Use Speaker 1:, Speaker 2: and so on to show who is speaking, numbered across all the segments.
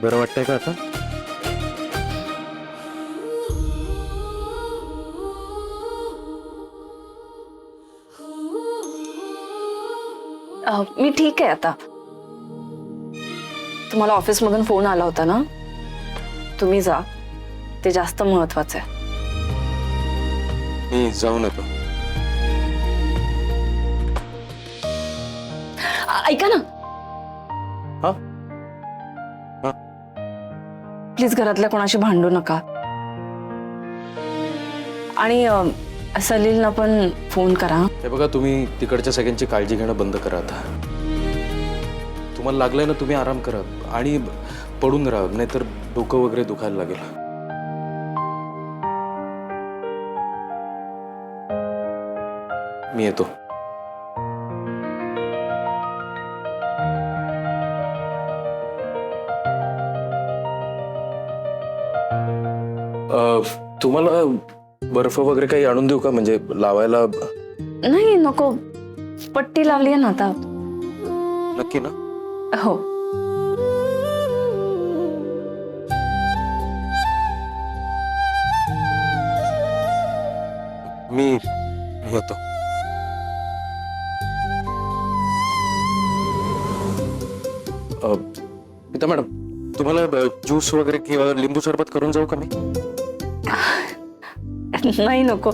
Speaker 1: बरं वाटतंय का आता?
Speaker 2: मी ठीक आहे आता. तुम्हाला ऑफिसमधून फोन आला होता ना, तुम्ही जा, ते जास्त महत्वाचं आहे.
Speaker 1: मी जाऊन येतो.
Speaker 2: ऐका ना.
Speaker 1: हा हा
Speaker 2: प्लीज घरातल्या कोणाशी भांडू नका. आणि सलीलना पण फोन करा.
Speaker 1: हे बघा, तुम्ही तिकडच्या सगळ्यांची काळजी घेणं बंद करा आता. तुम्हाला लागलंय ना, तुम्ही आराम करा आणि पडून राहा, नाहीतर डोकं वगैरे दुखायला लागेल. मी येतो. तुम्हाला बर्फ वगैरे काही आणून देऊ का, म्हणजे लावायला?
Speaker 2: नाही नको, पट्टी लावली आहे ना आता.
Speaker 1: नक्की ना?
Speaker 2: हो.
Speaker 1: मी येतो. गीता मॅडम, तुम्हाला ज्यूस वगैरे किंवा लिंबू सरबत करून जाऊ का मी?
Speaker 2: नाही नको,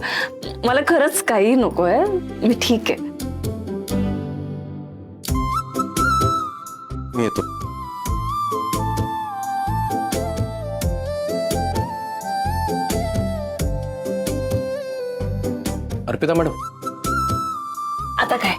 Speaker 2: मला खरंच काही नको आहे. मी ठीक आहे.
Speaker 1: मी येतो. अर्पिता मॅडम,
Speaker 2: आता काय?